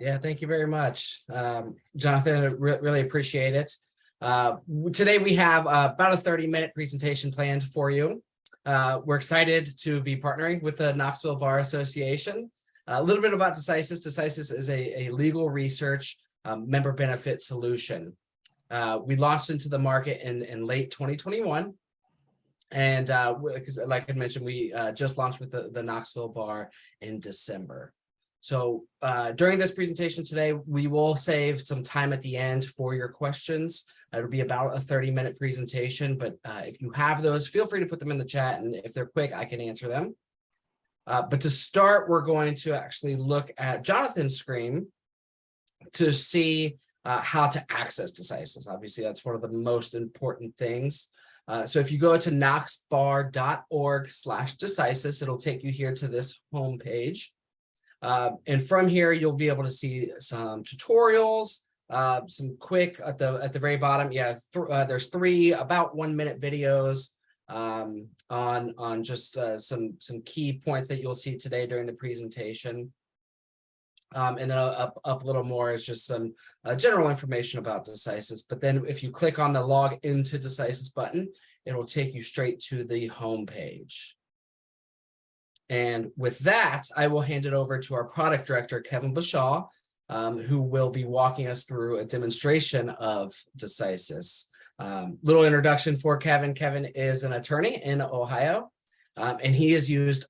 Yeah, thank you very much, Jonathan. I really appreciate it. Today we have about a 30-minute presentation planned for you. We're excited to be partnering with the Knoxville Bar Association. A little bit about Decisis. Decisis is a legal research member benefit solution. We launched into the market in late 2021. And like I mentioned, we just launched with the Knoxville Bar in December. So during this presentation today, we will save some time at the end for your questions. It'll be about a 30-minute presentation, but if you have those, feel free to put them in the chat, and if they're quick, I can answer them. But to start, we're going to actually look at Jonathan's screen to see how to access Decisis. Obviously, that's one of the most important things. So if you go to knoxbar.org/Decisis, it'll take you here to this homepage. And from here, you'll be able to see some tutorials, some quick at the very bottom. Yeah, there's 3 about 1-minute videos on just some key points that you'll see today during the presentation. And then up a little more is just some general information about Decisis. But then if you click on the log into Decisis button, it'll take you straight to the home page. And with that, I will hand it over to our product director, Kevin Bashaw, who will be walking us through a demonstration of Decisis. Little introduction for Kevin. Kevin is an attorney in Ohio, and he has used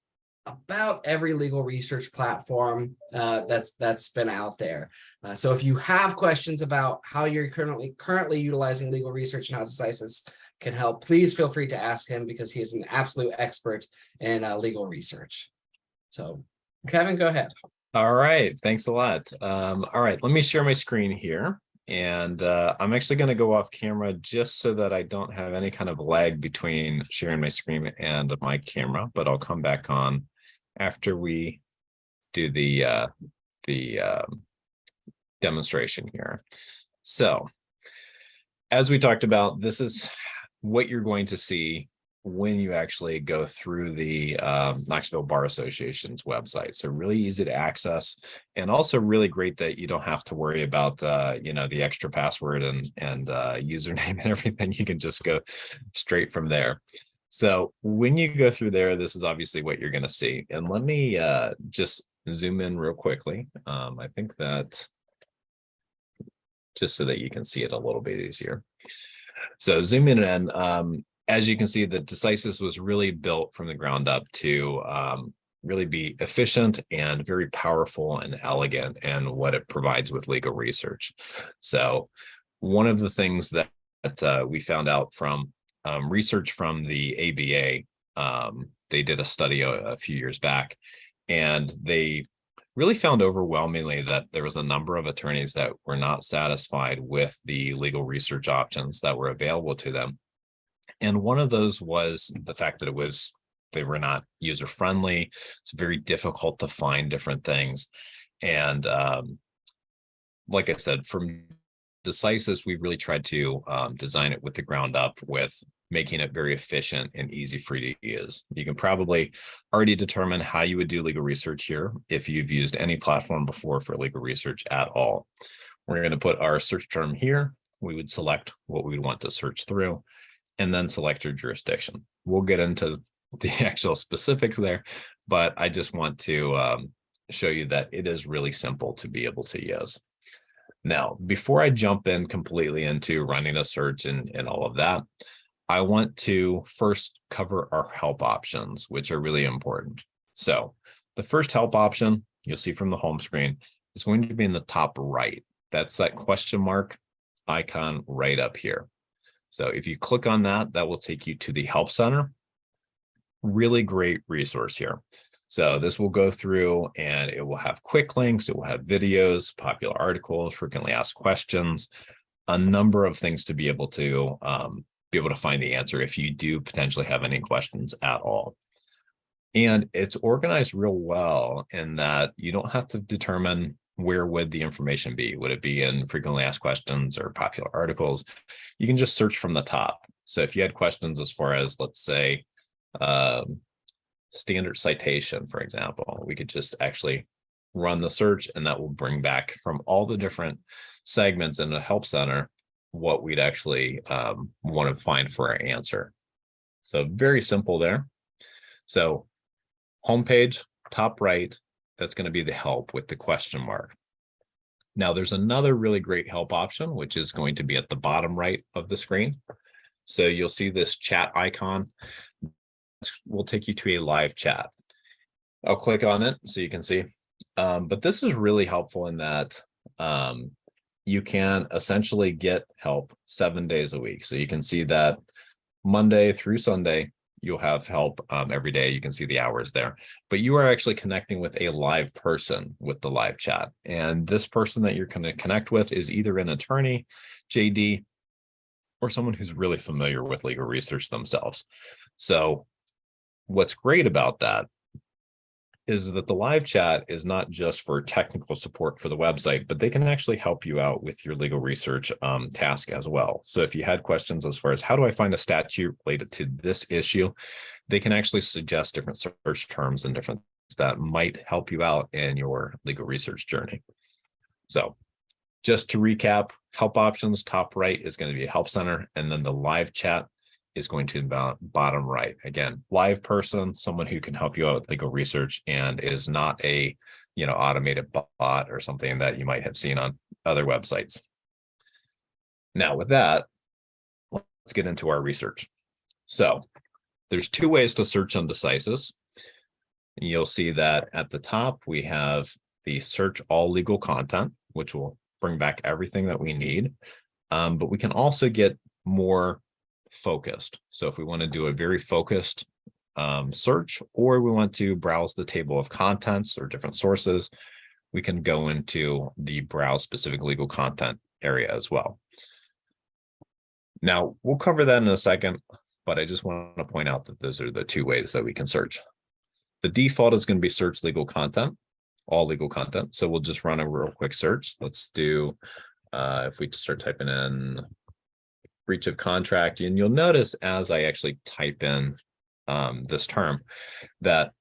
about every legal research platform that's been out there. So if you have questions about how you're currently utilizing legal research and how Decisis can help, please feel free to ask him, because he is an absolute expert in legal research. So Kevin, go ahead. All right, thanks a lot. All right, let me share my screen here. And I'm actually going to go off camera just so that I don't have any kind of lag between sharing my screen and my camera, but I'll come back on after we do the demonstration here. So as we talked about, this is what you're going to see when you actually go through the Knoxville Bar Association's website. So really easy to access, and also really great that you don't have to worry about the extra password and username and everything. You can just go straight from there. So when you go through there, this is obviously what you're going to see. And let me just zoom in real quickly. I think that just so that you can see it a little bit easier. So zoom in, and as you can see, the Decisis was really built from the ground up to really be efficient and very powerful and elegant in what it provides with legal research. So one of the things that we found out from research from the ABA, they did a study a few years back, and they really found overwhelmingly that there was a number of attorneys that were not satisfied with the legal research options that were available to them. And one of those was the fact that they were not user friendly. It's very difficult to find different things. And like I said, from Decisis, we've really tried to design it with the ground up, with making it very efficient and easy for you to use. You can probably already determine how you would do legal research here if you've used any platform before for legal research at all. We're going to put our search term here. We would select what we want to search through, and then select your jurisdiction. We'll get into the actual specifics there, but I just want to show you that it is really simple to be able to use. Now, before I jump in completely into running a search and all of that, I want to first cover our help options, which are really important. So the first help option you'll see from the home screen is going to be in the top right. That's that question mark icon right up here. So if you click on that, that will take you to the Help Center. Really great resource here. So this will go through, and it will have quick links. It will have videos, popular articles, frequently asked questions, a number of things to be able to find the answer if you do potentially have any questions at all. And it's organized real well in that you don't have to determine where would the information be. Would it be in frequently asked questions or popular articles? You can just search from the top. So if you had questions as far as, let's say, standard citation, for example, we could just actually run the search, and that will bring back from all the different segments in the help center what we'd actually want to find for our answer. So very simple there. So homepage, top right, that's going to be the help with the question mark. Now there's another really great help option, which is going to be at the bottom right of the screen. So you'll see this chat icon. Will take you to a live chat. I'll click on it so you can see. But this is really helpful in that you can essentially get help 7 days a week. So you can see that Monday through Sunday, you'll have help every day. You can see the hours there, but you are actually connecting with a live person with the live chat. And this person that you're going to connect with is either an attorney, JD, or someone who's really familiar with legal research themselves. So what's great about that is that the live chat is not just for technical support for the website, but they can actually help you out with your legal research task as well. So if you had questions as far as how do I find a statute related to this issue, they can actually suggest different search terms and different things that might help you out in your legal research journey. So just to recap, help options, top right is going to be a help center, and then the live chat is going to be bottom right. Again, live person, someone who can help you out with legal research and is not a, automated bot or something that you might have seen on other websites. Now with that, let's get into our research. So there's two ways to search on Decisis. You'll see that at the top, we have the search all legal content, which will bring back everything that we need. But we can also get more focused. So if we want to do a very focused search, or we want to browse the table of contents or different sources, we can go into the browse specific legal content area as well. Now we'll cover that in a second, but I just want to point out that those are the two ways that we can search. The default is going to be search legal content, all legal content. So we'll just run a real quick search. Let's do, if we start typing in breach of contract, and you'll notice as I actually type in this term that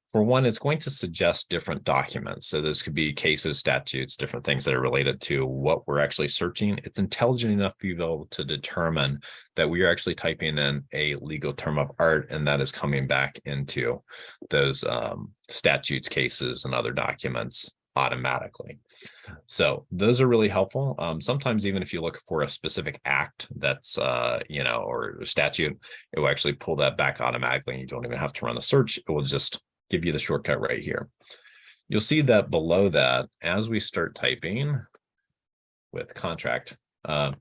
for one, it's going to suggest different documents. So this could be cases, statutes, different things that are related to what we're actually searching. It's intelligent enough to be able to determine that we are actually typing in a legal term of art, and that is coming back into those statutes, cases, and other documents automatically. So those are really helpful. Sometimes even if you look for a specific act that's, or statute, it will actually pull that back automatically, and you don't even have to run a search. It will just give you the shortcut right here. You'll see that below that, as we start typing with contract, under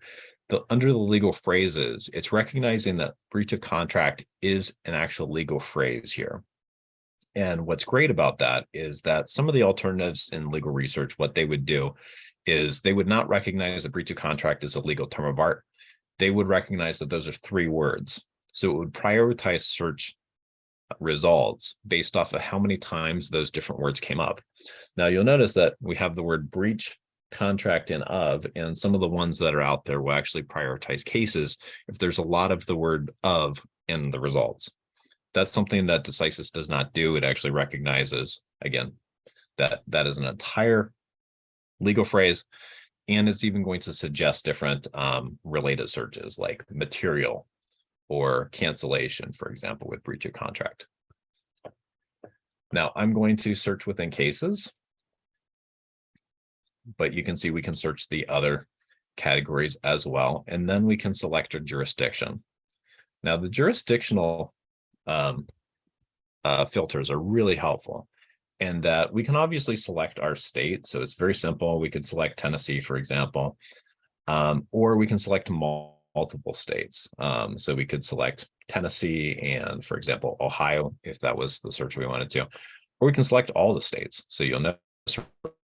the legal phrases, it's recognizing that breach of contract is an actual legal phrase here. And what's great about that is that some of the alternatives in legal research, what they would do is they would not recognize a breach of contract as a legal term of art. They would recognize that those are 3 words. So it would prioritize search results based off of how many times those different words came up. Now you'll notice that we have the word breach, contract, and of, and some of the ones that are out there will actually prioritize cases if there's a lot of the word of in the results. That's something that Decisis does not do. It actually recognizes, again, that that is an entire legal phrase, and it's even going to suggest different related searches like material or cancellation, for example, with breach of contract. Now I'm going to search within cases, but you can see we can search the other categories as well, and then we can select a jurisdiction. Now the jurisdictional filters are really helpful in that we can obviously select our state. So it's very simple. We could select Tennessee, for example, or we can select multiple states. So we could select Tennessee and, for example, Ohio, if that was the search we wanted to, or we can select all the states. So you'll notice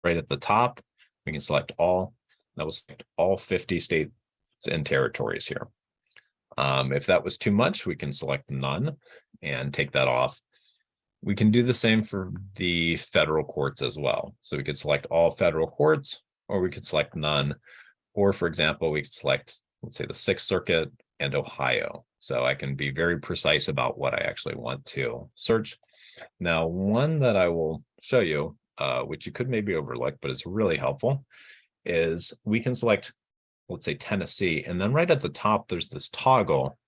right at the top, we can select all. That will select all 50 states and territories here. If that was too much, we can select none and take that off. We can do the same for the federal courts as well. So we could select all federal courts, or we could select none. Or for example, we could select, let's say, the 6th Circuit and Ohio. So I can be very precise about what I actually want to search. Now, one that I will show you which you could maybe overlook, but it's really helpful, is we can select, let's say, Tennessee, and then right at the top, there's this toggle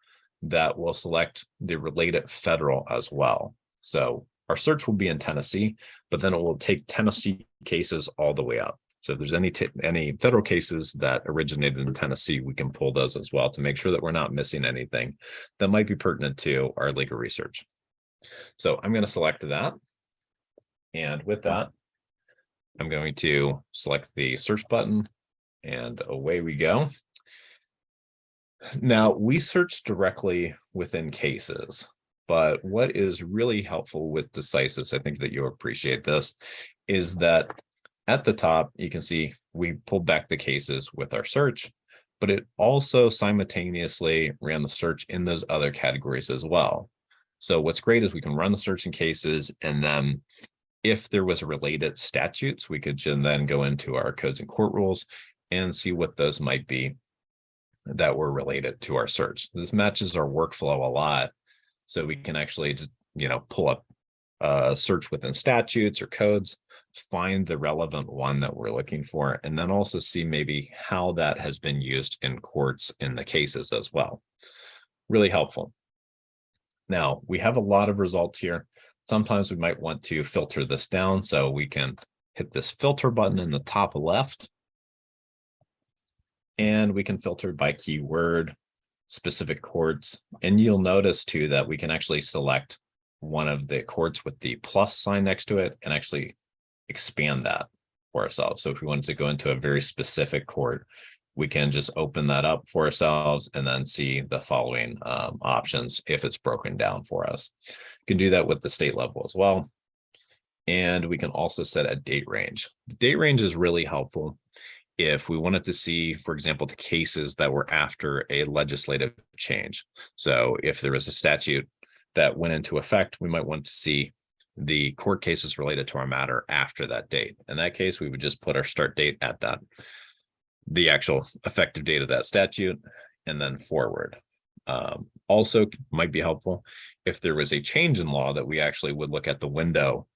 that will select the related federal as well. So our search will be in Tennessee, but then it will take Tennessee cases all the way up. So if there's any federal cases that originated in Tennessee, we can pull those as well to make sure that we're not missing anything that might be pertinent to our legal research. So I'm going to select that. And with that, I'm going to select the search button and away we go. Now we search directly within cases, but what is really helpful with Decisis, I think that you'll appreciate this, is that at the top, you can see we pulled back the cases with our search, but it also simultaneously ran the search in those other categories as well. So what's great is we can run the search in cases, and then if there was related statutes, we could then go into our codes and court rules and see what those might be that were related to our search. This matches our workflow a lot. So we can actually, pull up search within statutes or codes, find the relevant one that we're looking for, and then also see maybe how that has been used in courts in the cases as well. Really helpful. Now, we have a lot of results here. Sometimes we might want to filter this down, so we can hit this filter button in the top left, and we can filter by keyword, specific courts, and you'll notice too that we can actually select one of the courts with the plus sign next to it and actually expand that for ourselves. So if we wanted to go into a very specific court, we can just open that up for ourselves and then see the following options if it's broken down for us. You can do that with the state level as well. And we can also set a date range. The date range is really helpful if we wanted to see, for example, the cases that were after a legislative change. So if there was a statute that went into effect, we might want to see the court cases related to our matter after that date. In that case, we would just put our start date at that, the actual effective date of that statute, and then forward. Also might be helpful if there was a change in law that we actually would look at the window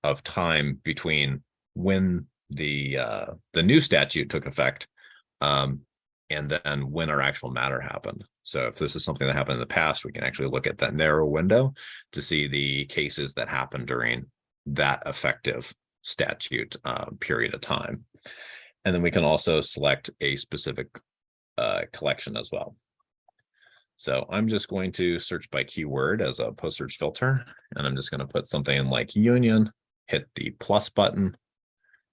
of time between when the new statute took effect and then when our actual matter happened. So if this is something that happened in the past, we can actually look at that narrow window to see the cases that happened during that effective statute period of time. And then we can also select a specific collection as well. So I'm just going to search by keyword as a post search filter, and I'm just going to put something like union, hit the plus button,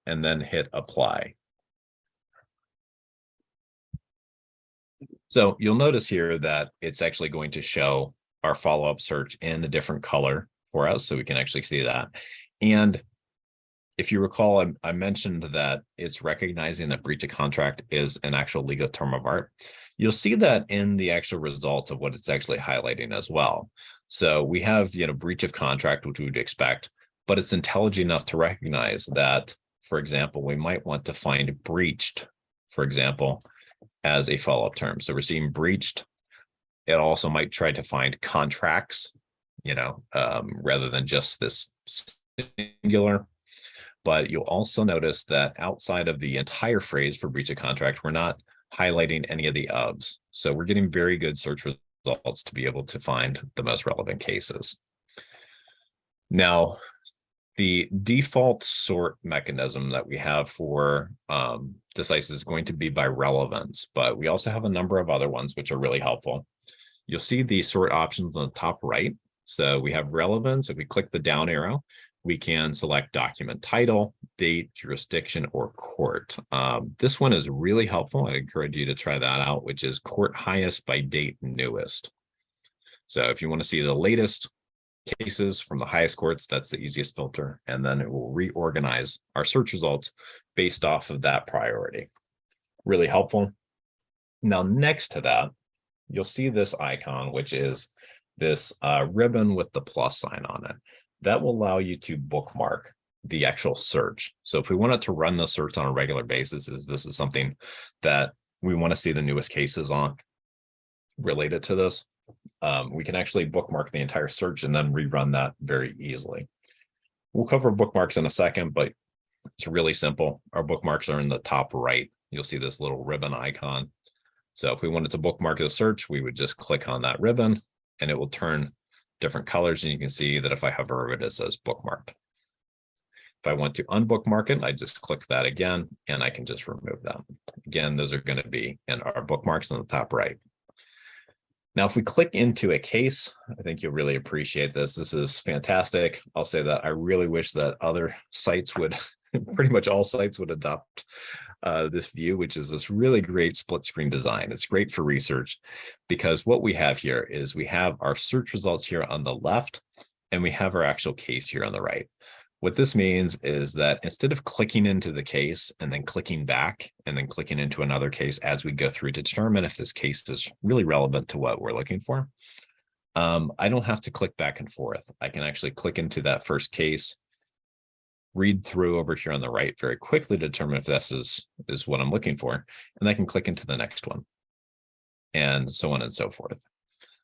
and then hit apply. So you'll notice here that it's actually going to show our follow-up search in a different color for us, so we can actually see that. And if you recall, I mentioned that it's recognizing that breach of contract is an actual legal term of art. You'll see that in the actual results of what it's actually highlighting as well. So we have, breach of contract, which we would expect, but it's intelligent enough to recognize that, for example, we might want to find breached, for example, as a follow-up term. So we're seeing breached. It also might try to find contracts, rather than just this singular. But you'll also notice that outside of the entire phrase for breach of contract, we're not highlighting any of the ofs. So we're getting very good search results to be able to find the most relevant cases. Now, the default sort mechanism that we have for Decisis is going to be by relevance, but we also have a number of other ones which are really helpful. You'll see the sort options on the top right. So we have relevance. If we click the down arrow, we can select document title, date, jurisdiction, or court. This one is really helpful. I encourage you to try that out, which is court highest by date newest. So if you want to see the latest cases from the highest courts, that's the easiest filter. And then it will reorganize our search results based off of that priority. Really helpful. Now, next to that, you'll see this icon, which is this ribbon with the plus sign on it. That will allow you to bookmark the actual search. So if we wanted to run the search on a regular basis, this is something that we want to see the newest cases on related to this, we can actually bookmark the entire search and then rerun that very easily. We'll cover bookmarks in a second, but It's really simple. Our bookmarks are in the top right. You'll see this little ribbon icon. So if we wanted to bookmark the search, we would just click on that ribbon and it will turn different colors. And you can see that if I hover over it, it says bookmarked. If I want to unbookmark it, I just click that again and I can just remove them. Again, those are going to be in our bookmarks in the top right. Now, if we click into a case, I think you'll really appreciate this. This is fantastic. I'll say that I really wish that other sites would, pretty much all sites would adopt this view, which is this really great split screen design. It's great for research because what we have here is we have our search results here on the left and we have our actual case here on the right. What this means is that instead of clicking into the case and then clicking back and then clicking into another case as we go through to determine if this case is really relevant to what we're looking for, I don't have to click back and forth. I can actually click into that first case, read through over here on the right very quickly to determine if this is what I'm looking for, and I can click into the next one, and so on and so forth.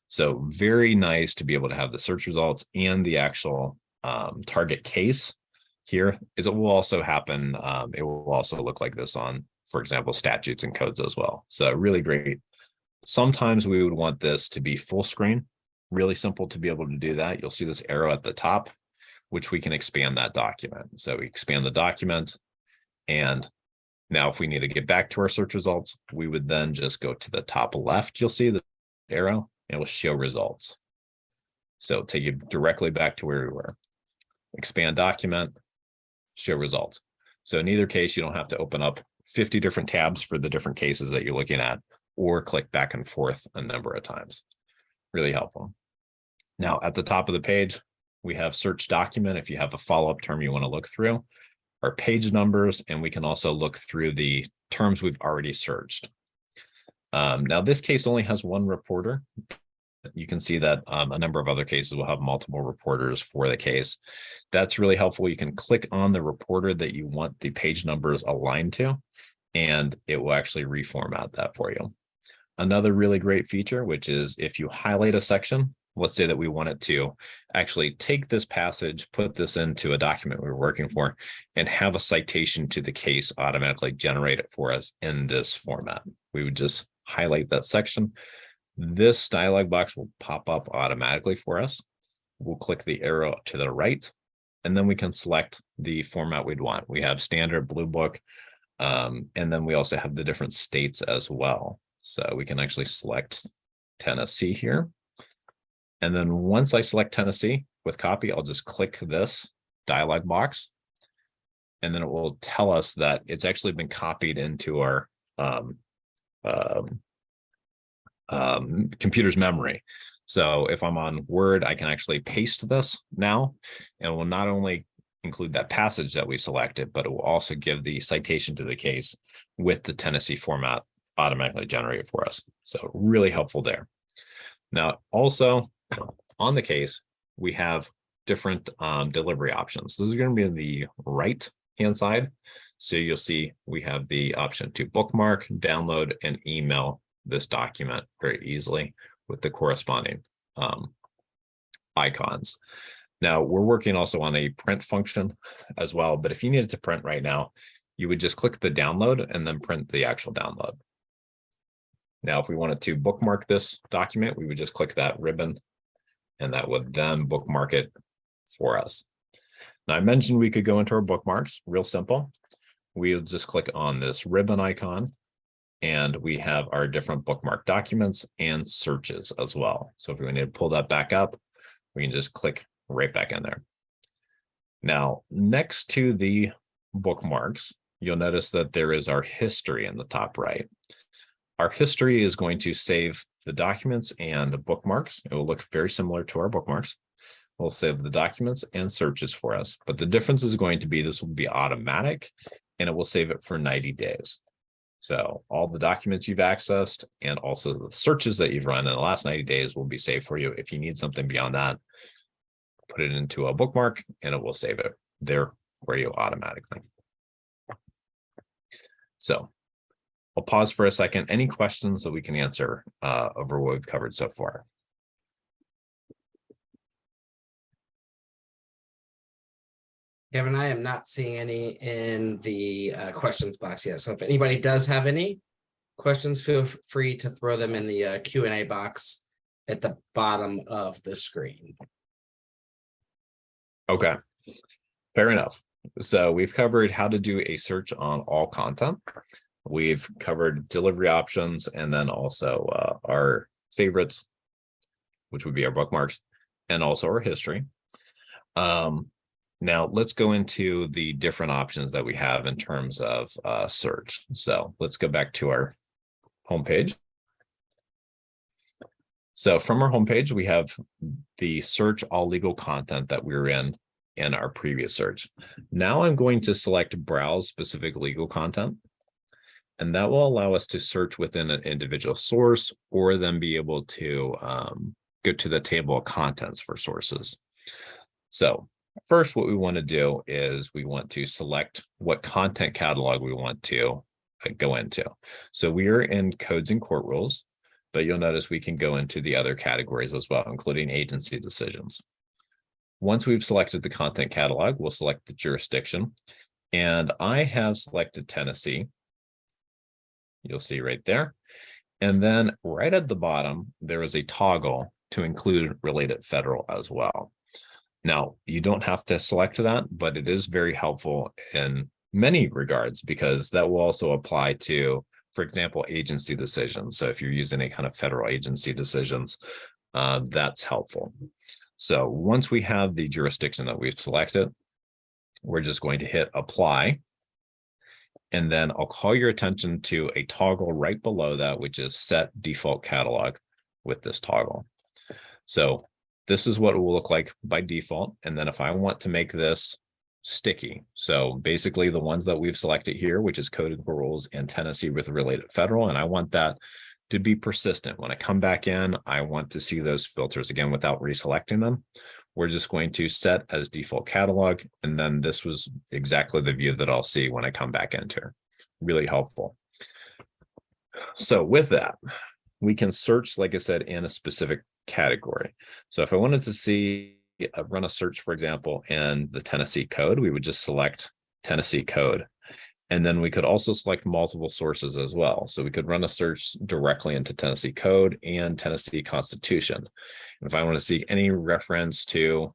So very nice to be able to have the search results and the actual target case here. Is it will also happen. It will also look like this on, for example, statutes and codes as well. So really great. Sometimes we would want this to be full screen. Really simple to be able to do that. You'll see this arrow at the top, which we can expand that document. So we expand the document. And now if we need to get back to our search results, we would then just go to the top left. You'll see the arrow and it will show results. So take you directly back to where we were. Expand document, show results. So in either case, you don't have to open up 50 different tabs for the different cases that you're looking at or click back and forth a number of times. Really helpful. Now at the top of the page, we have search document. If you have a follow-up term you want to look through, our page numbers, and we can also look through the terms we've already searched. Now this case only has one reporter. You can see that a number of other cases will have multiple reporters for the case. That's really helpful. You can click on the reporter that you want the page numbers aligned to, and it will actually reformat that for you. Another really great feature, which is if you highlight a section, let's say that we want it to actually take this passage, put this into a document we were working for, and have a citation to the case automatically generate it for us in this format. We would just highlight that section. This dialog box will pop up automatically for us. We'll click the arrow to the right, and then we can select the format we'd want. We have standard, blue book, and then we also have the different states as well. So we can actually select Tennessee here. And then once I select Tennessee with copy, I'll just click this dialog box, and then it will tell us that it's actually been copied into our computer's memory. So if I'm on Word, I can actually paste this now, and it will not only include that passage that we selected, but it will also give the citation to the case with the Tennessee format automatically generated for us. So really helpful there. Now, also on the case, we have different delivery options. Those are going to be on the right hand side. So you'll see we have the option to bookmark, download, and email this document very easily with the corresponding icons. Now we're working also on a print function as well, but if you needed to print right now, you would just click the download and then print the actual download. Now, if we wanted to bookmark this document, we would just click that ribbon and that would then bookmark it for us. Now I mentioned we could go into our bookmarks, real simple. We'll just click on this ribbon icon, and we have our different bookmark documents and searches as well. So if we need to pull that back up, we can just click right back in there. Now, next to the bookmarks, you'll notice that there is our history in the top right. Our history is going to save the documents and bookmarks. It will look very similar to our bookmarks. We'll save the documents and searches for us, but the difference is going to be this will be automatic, and it will save it for 90 days. So all the documents you've accessed and also the searches that you've run in the last 90 days will be saved for you. If you need something beyond that, put it into a bookmark and it will save it there for you automatically. So I'll pause for a second. Any questions that we can answer over what we've covered so far? Kevin, I am not seeing any in the questions box yet. So if anybody does have any questions, feel free to throw them in the Q&A box at the bottom of the screen. Okay, fair enough. So we've covered how to do a search on all content. We've covered delivery options, and then also our favorites, which would be our bookmarks, and also our history. Now let's go into the different options that we have in terms of search. So let's go back to our homepage. So from our homepage, we have the search all legal content that we were in our previous search. Now I'm going to select browse specific legal content, and that will allow us to search within an individual source or then be able to go to the table of contents for sources. So first, what we want to do is we want to select what content catalog we want to go into. So we are in codes and court rules, but you'll notice we can go into the other categories as well, including agency decisions. Once we've selected the content catalog, we'll select the jurisdiction. And I have selected Tennessee. You'll see right there. And then right at the bottom, there is a toggle to include related federal as well. Now, you don't have to select that, but it is very helpful in many regards because that will also apply to, for example, agency decisions. So if you're using any kind of federal agency decisions, that's helpful. So once we have the jurisdiction that we've selected, we're just going to hit apply. And then I'll call your attention to a toggle right below that, which is set default catalog with this toggle. So this is what it will look like by default. And then if I want to make this sticky, so basically the ones that we've selected here, which is code and court rules and Tennessee with related federal, and I want that to be persistent. When I come back in, I want to see those filters again without reselecting them. We're just going to set as default catalog. And then this was exactly the view that I'll see when I come back into it. Really helpful. So with that, we can search, like I said, in a specific category. So if I wanted to see, run a search, for example, in the Tennessee code, we would just select Tennessee code. And then we could also select multiple sources as well. So we could run a search directly into Tennessee code and Tennessee Constitution. And if I want to see any reference to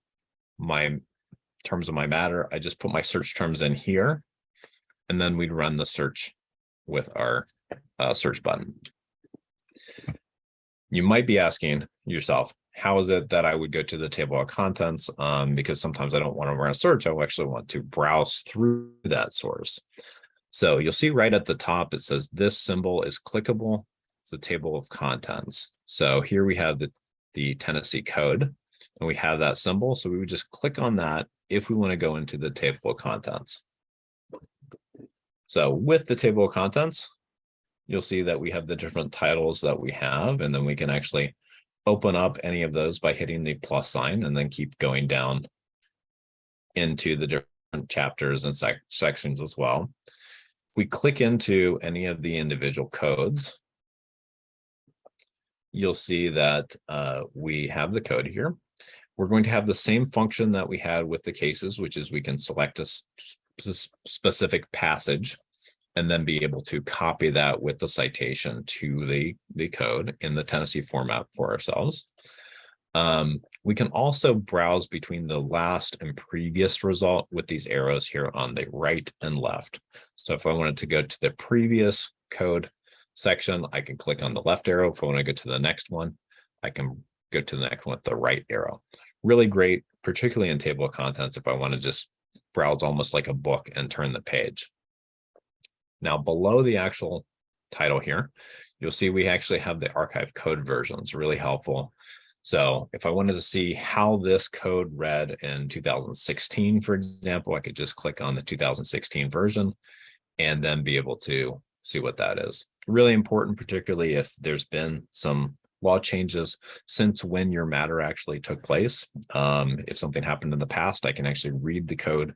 my terms of my matter, I just put my search terms in here, and then we'd run the search with our search button. You might be asking yourself, how is it that I would go to the table of contents? Because sometimes I don't want to run a search. I actually want to browse through that source. So you'll see right at the top, it says this symbol is clickable. It's the table of contents. So here we have the Tennessee code, and we have that symbol. So we would just click on that if we want to go into the table of contents. So with the table of contents, you'll see that we have the different titles that we have, and then we can actually open up any of those by hitting the plus sign and then keep going down into the different chapters and sections as well. If we click into any of the individual codes, you'll see that we have the code here. We're going to have the same function that we had with the cases, which is we can select a specific passage and then be able to copy that with the citation to the code in the Tennessee format for ourselves. We can also browse between the last and previous result with these arrows here on the right and left. So if I wanted to go to the previous code section, I can click on the left arrow. If I want to go to the next one, I can go to the next one with the right arrow. Really great, particularly in table of contents, if I want to just browse almost like a book and turn the page. Now, below the actual title here, you'll see we actually have the archive code versions, really helpful. So if I wanted to see how this code read in 2016, for example, I could just click on the 2016 version and then be able to see what that is. Really important, particularly if there's been some law changes since when your matter actually took place. If something happened in the past, I can actually read the code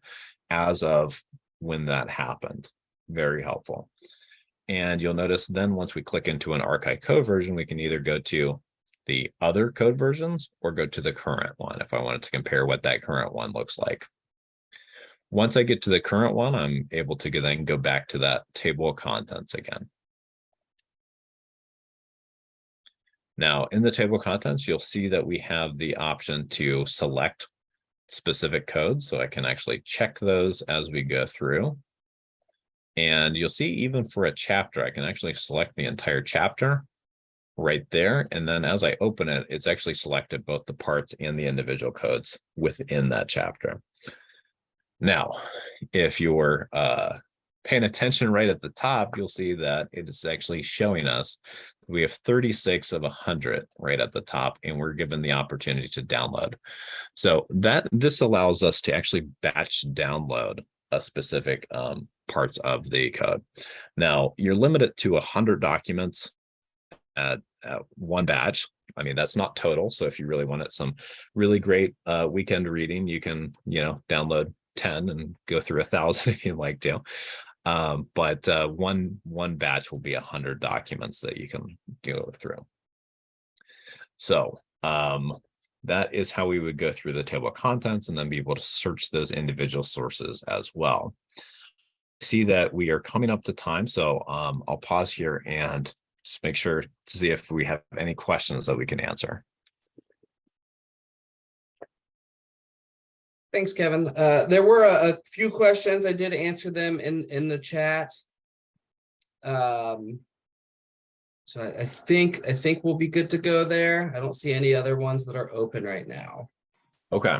as of when that happened. Very helpful. And you'll notice then once we click into an archive code version, we can either go to the other code versions or go to the current one if I wanted to compare what that current one looks like. Once I get to the current one, I'm able to then go back to that table of contents again. Now, in the table of contents, you'll see that we have the option to select specific codes. So I can actually check those as we go through. And you'll see even for a chapter, I can actually select the entire chapter right there. And then as I open it, it's actually selected both the parts and the individual codes within that chapter. Now, if you're paying attention right at the top, you'll see that it is actually showing us we have 36 of 100 right at the top, and we're given the opportunity to download. So this allows us to actually batch download a specific parts of the code. Now, you're limited to 100 documents at one batch. I mean, that's not total. So if you really wanted some really great weekend reading, you can, download 10 and go through 1,000 if you'd like to. But one batch will be 100 documents that you can go through. So that is how we would go through the table of contents and then be able to search those individual sources as well. See that we are coming up to time. So I'll pause here and just make sure to see if we have any questions that we can answer. Thanks, Kevin. There were a few questions. I did answer them in the chat. So I think we'll be good to go there. I don't see any other ones that are open right now. Okay.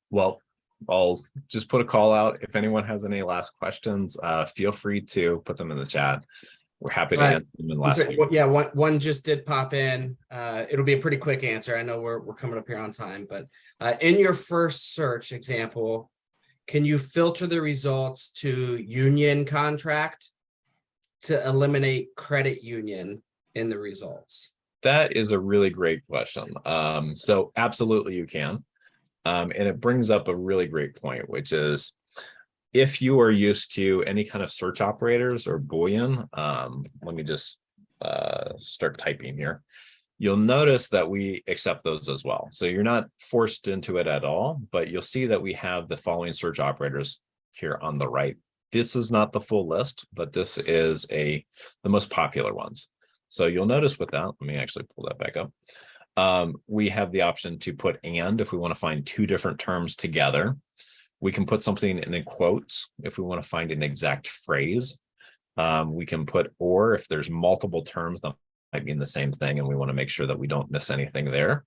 Well, I'll just put a call out. If anyone has any last questions, feel free to put them in the chat. We're happy to answer them in last week. Yeah, one just did pop in. It'll be a pretty quick answer. I know we're coming up here on time, but in your first search example, can you filter the results to union contract to eliminate credit union in the results? That is a really great question. So absolutely you can. And it brings up a really great point, which is if you are used to any kind of search operators or Boolean, let me just start typing here. You'll notice that we accept those as well. So you're not forced into it at all, but you'll see that we have the following search operators here on the right. This is not the full list, but this is the most popular ones. So you'll notice with that, let me actually pull that back up. We have the option to put and if we want to find two different terms together. We can put something in quotes if we want to find an exact phrase. We can put or if there's multiple terms that might mean the same thing and we want to make sure that we don't miss anything there.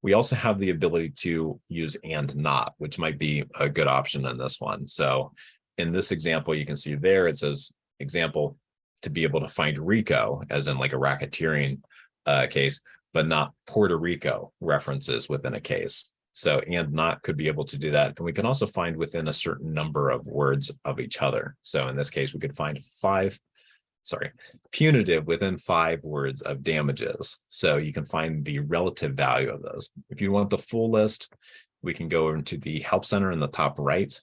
We also have the ability to use and not, which might be a good option in this one. So in this example, you can see there it says example to be able to find Rico as in like a racketeering case, but not Puerto Rico references within a case. So and not could be able to do that. And we can also find within a certain number of words of each other. So in this case, we could find punitive within 5 words of damages. So you can find the relative value of those. If you want the full list, we can go into the help center in the top right.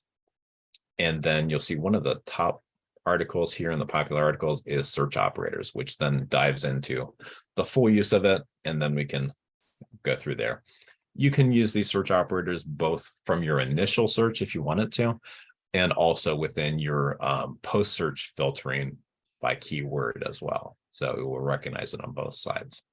And then you'll see one of the top articles here in the popular articles is search operators, which then dives into the full use of it. And then we can go through there. You can use these search operators both from your initial search if you wanted to, and also within your post-search filtering by keyword as well. So it will recognize it on both sides.